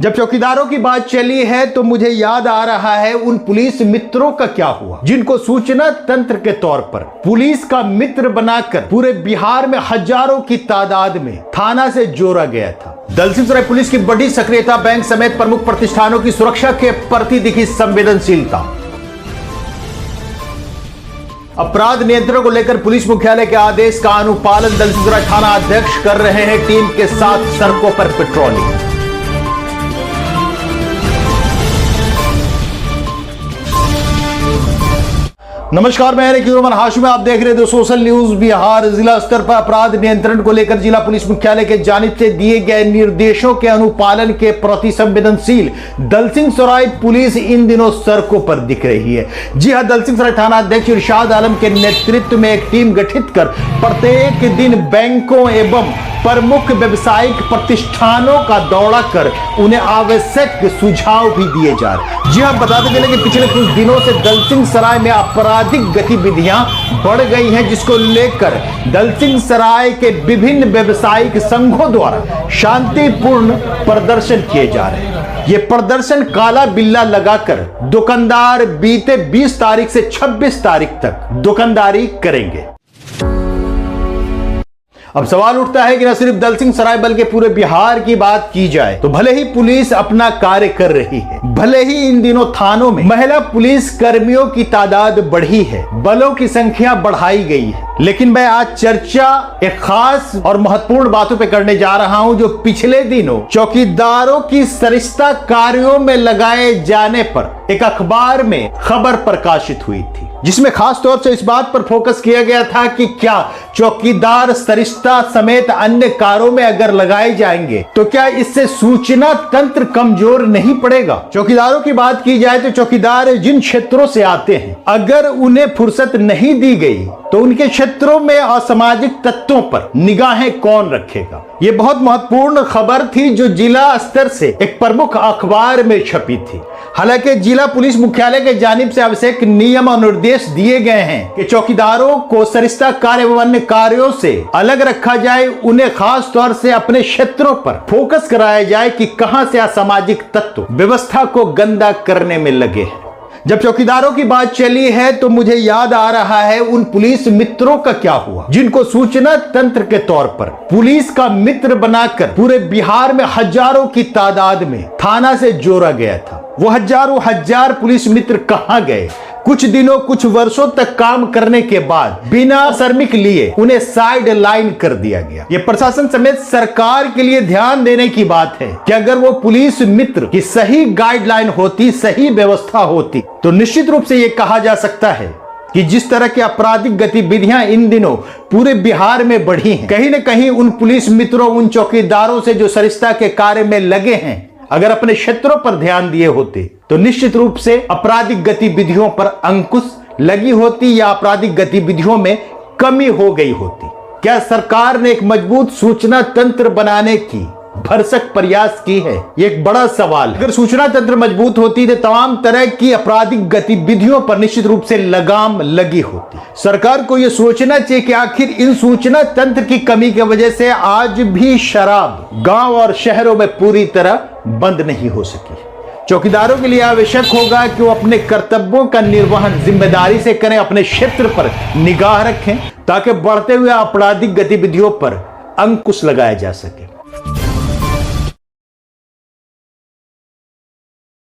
जब चौकीदारों की बात चली है तो मुझे याद आ रहा है उन पुलिस मित्रों का क्या हुआ जिनको सूचना तंत्र के तौर पर पुलिस का मित्र बनाकर पूरे बिहार में हजारों की तादाद में थाना से जोड़ा गया था। दलसिंहसराय पुलिस की बड़ी सक्रियता, बैंक समेत प्रमुख प्रतिष्ठानों की सुरक्षा के प्रति दिखी संवेदनशीलता। अपराध नियंत्रण को लेकर पुलिस मुख्यालय के आदेश का अनुपालन दलसिंहसराय थाना अध्यक्ष कर रहे हैं टीम के साथ सड़कों पर पेट्रोलिंग। नमस्कार, मैं रकीबुर हाशिम, आप देख रहे थे सोशल न्यूज बिहार। जिला स्तर पर अपराध नियंत्रण को लेकर जिला पुलिस मुख्यालय के जानिब से दिए गए निर्देशों के अनुपालन के प्रति संवेदनशील दलसिंहसराय पुलिस इन दिनों सड़कों पर दिख रही है। जी हां, दलसिंहसराय थाना अध्यक्ष इरशाद आलम के नेतृत्व में एक टीम गठित कर प्रत्येक दिन बैंकों एवं प्रमुख व्यावसायिक प्रतिष्ठानों का दौरा कर उन्हें आवश्यक सुझाव भी दिए जा रहे। जी हां, बताते चले कि पिछले कुछ दिनों से दलसिंहसराय में आपराधिक गतिविधियां बढ़ गई हैं, जिसको लेकर दलसिंहसराय के विभिन्न व्यावसायिक संघों द्वारा शांतिपूर्ण प्रदर्शन किए जा रहे हैं। ये प्रदर्शन काला बिल्ला लगाकर दुकानदार बीते 20 तारीख से 26 तारीख तक दुकानदारी करेंगे। अब सवाल उठता है कि न सिर्फ दलसिंहसराय बल्कि पूरे बिहार की बात की जाए तो भले ही पुलिस अपना कार्य कर रही है, भले ही इन दिनों थानों में महिला पुलिस कर्मियों की तादाद बढ़ी है, बलों की संख्या बढ़ाई गई है, लेकिन मैं आज चर्चा एक खास और महत्वपूर्ण बातों पे करने जा रहा हूं जो पिछले दिनों चौकीदारों की सरिस्ता कार्यों में लगाए जाने पर एक अखबार में खबर प्रकाशित हुई थी, जिसमें खास तौर से इस बात पर फोकस किया गया था कि क्या चौकीदार सरिस्ता समेत अन्य कार्यों में अगर लगाए जाएंगे तो क्या इससे सूचना तंत्र कमजोर नहीं पड़ेगा। चौकीदारों की बात की जाए तो चौकीदार जिन क्षेत्रों से आते हैं, अगर उन्हें फुर्सत नहीं दी गई तो उनके क्षेत्रों में असामाजिक तत्वों पर निगाहें कौन रखेगा। यह बहुत महत्वपूर्ण खबर थी जो जिला स्तर से एक प्रमुख अखबार में छपी थी। हालांकि जिला पुलिस मुख्यालय के जानिब से आवश्यक नियम और निर्देश दिए गए हैं कि चौकीदारों को सरिस्ता कार्य एवं अन्य कार्यों से अलग रखा जाए, उन्हें खास तौर से अपने क्षेत्रों पर फोकस कराया जाए कि कहां से असामाजिक तत्व व्यवस्था को गंदा करने में लगे हैं। जब चौकीदारों की बात चली है तो मुझे याद आ रहा है उन पुलिस मित्रों का क्या हुआ जिनको सूचना तंत्र के तौर पर पुलिस का मित्र बनाकर पूरे बिहार में हजारों की तादाद में थाना से जोड़ा गया था। वो हजार पुलिस मित्र कहां गए? कुछ दिनों कुछ वर्षों तक काम करने के बाद बिना श्रमिक लिए उन्हें साइड लाइन कर दिया गया। ये प्रशासन समेत सरकार के लिए ध्यान देने की बात है कि अगर वो पुलिस मित्र की सही गाइडलाइन होती, सही व्यवस्था होती तो निश्चित रूप से ये कहा जा सकता है कि जिस तरह की आपराधिक गतिविधियां इन दिनों पूरे बिहार में बढ़ी हैं, कहीं न कहीं उन पुलिस मित्रों, उन चौकीदारों से जो सरिस्ता के कार्य में लगे हैं, अगर अपने क्षेत्रों पर ध्यान दिए होते तो निश्चित रूप से आपराधिक गतिविधियों पर अंकुश लगी होती या आपराधिक गतिविधियों में कमी हो गई होती। क्या सरकार ने एक मजबूत सूचना तंत्र बनाने की भरसक प्रयास की है? ये एक बड़ा सवाल है। अगर सूचना तंत्र मजबूत होती तो तमाम तरह की आपराधिक गतिविधियों पर निश्चित रूप से लगाम लगी होती। सरकार को यह सोचना चाहिए कि आखिर इन सूचना तंत्र की कमी की वजह से आज भी शराब गांव और शहरों में पूरी तरह बंद नहीं हो सकी। चौकीदारों के लिए आवश्यक होगा कि वो अपने कर्तव्यों का निर्वहन जिम्मेदारी से करें, अपने क्षेत्र पर निगाह रखें ताकि बढ़ते हुए आपराधिक गतिविधियों पर अंकुश लगाया जा सके।